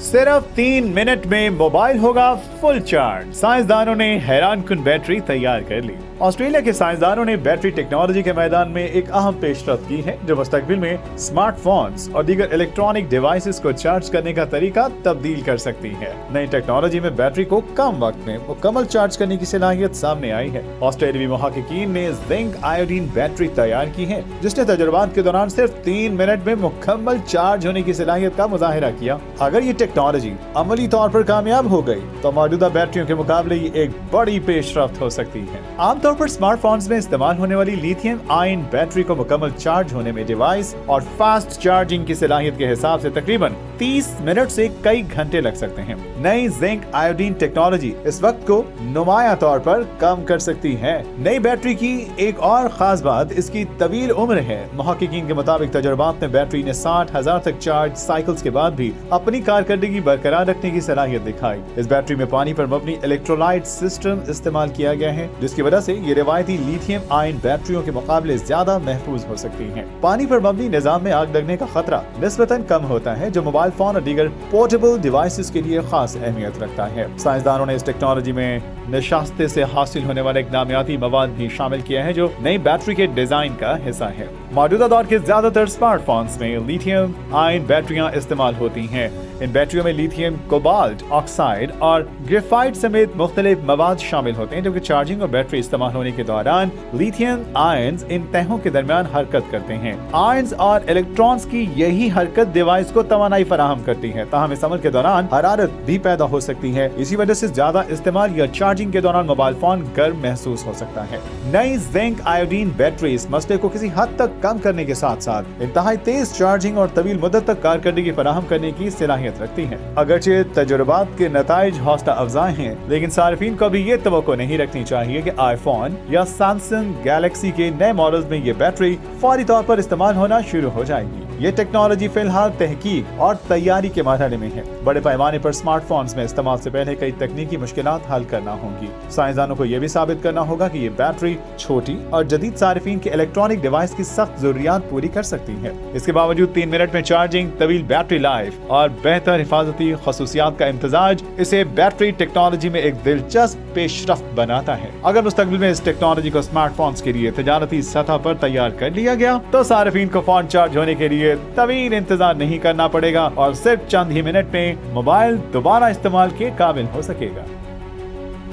सिर्फ 3 मिनट में मोबाइल होगा फुल चार्ज। साइंसदानों ने हैरान कुन बैटरी तैयार कर ली। ऑस्ट्रेलिया के साइंसदानों ने बैटरी टेक्नोलॉजी के मैदान में एक अहम पेशरफ्त की है जो मुस्तकबिल में स्मार्टफोन्स और दीगर इलेक्ट्रॉनिक डिवाइसेस को चार्ज करने का तरीका तब्दील कर सकती है। नई टेक्नोलॉजी में बैटरी को कम वक्त में मुकम्मल चार्ज करने की सलाहियत सामने आई है। ऑस्ट्रेलियाई मुहक्किकीन ने जिंक आयोडीन बैटरी तैयार की है जिसने तजुर्बात के दौरान सिर्फ 3 मिनट में मुकम्मल चार्ज होने की सलाहियत का मुजाहिरा किया। अगर ये टेक्नोलॉजी अमली तौर पर कामयाब हो गई तो मौजूदा बैटरियों के मुकाबले ये एक बड़ी पेशरफ्त हो सकती है। आमतौर पर स्मार्टफोन्स में इस्तेमाल होने वाली लिथियम आयन बैटरी को मुकम्मल चार्ज होने में डिवाइस और फास्ट चार्जिंग की सलाहियत के हिसाब से तकरीबन 30 मिनट से कई घंटे लग सकते हैं। नई जिंक आयोडीन टेक्नोलॉजी इस वक्त को नुमाया तौर पर कम कर सकती है। नई बैटरी की एक और खास बात इसकी तवील उम्र है। मुहक्किकीन के मुताबिक तजुर्बात में बैटरी ने 60,000 तक चार्ज साइकिल्स के बाद भी अपनी कारकर्दगी बरकरार रखने की सलाहियत दिखाई। इस बैटरी में पानी पर मबनी इलेक्ट्रोलाइट सिस्टम इस्तेमाल किया गया है जिसकी वजह से ये रिवायती लिथियम आयन बैटरियों के मुकाबले ज्यादा महफूज हो सकती हैं। पानी पर मबनी निजाम में आग लगने का खतरा निस्बतन कम होता है जो मोबाइल फोन और दीगर पोर्टेबल डिवाइसेस के लिए खास अहमियत रखता है। साइंसदानों ने इस टेक्नोलॉजी में नशास्ते से हासिल होने वाला एक नामियाती मवाद भी शामिल किया है जो नई बैटरी के डिजाइन का हिस्सा है। मौजूदा दौर के ज्यादातर स्मार्टफोन्स में लिथियम आयन बैटरियां इस्तेमाल होती हैं। इन बैटरियों में लिथियम कोबाल्ट ऑक्साइड और ग्रेफाइट समेत मुख्तलिफ मवाद शामिल होते हैं जबकि चार्जिंग और बैटरी इस्तेमाल होने के दौरान लिथियम आयन्स इन तहों के दरमियान हरकत करते हैं। आयन्स और इलेक्ट्रॉन्स की यही हरकत डिवाइस को तवानाई फराहम करती है। ताहम इस अमल के दौरान हरारत भी पैदा हो सकती है। इसी वजह से ज्यादा इस्तेमाल या चार्जिंग के दौरान मोबाइल फोन गर्म महसूस हो सकता है। नई जिंक आयोडीन बैटरी इस मसले को किसी हद तक कम करने के साथ साथ इंतहाई तेज चार्जिंग और तवील मुद्दत तक कारकर्दगी फराहम करने की सलाहियत रखती है। अगरचे तजुर्बात के नताइज हौसला अफजाई हैं लेकिन सार्फिन को भी ये तवक्को नहीं रखनी चाहिए कि आईफोन या सैमसंग गैलेक्सी के नए मॉडल्स में ये बैटरी फौरी तौर पर इस्तेमाल होना शुरू हो जाएगी। ये टेक्नोलॉजी फिलहाल तहकीक और तैयारी के मरहले में है। बड़े पैमाने पर स्मार्टफोन्स में इस्तेमाल से पहले कई तकनीकी मुश्किलात हल करना होंगी। साइंसदानों को यह भी साबित करना होगा कि ये बैटरी छोटी और जदीद सार्फिन के इलेक्ट्रॉनिक डिवाइस की सख्त जरूरियात पूरी कर सकती है। इसके बावजूद 3 मिनट में चार्जिंग, तवील बैटरी लाइफ और बेहतर हिफाजती खसूसियात का इम्तजाज इसे बैटरी टेक्नोलॉजी में एक दिलचस्प पेशरफ्त बनाता है। अगर मुस्तकबिल में इस टेक्नोलॉजी को स्मार्टफोन्स के लिए तजारती सतह पर तैयार कर लिया गया तो सार्फिन को फोन चार्ज होने के लिए तवील इंतजार नहीं करना पड़ेगा और सिर्फ चंद ही मिनट में मोबाइल दोबारा इस्तेमाल के काबिल हो सकेगा।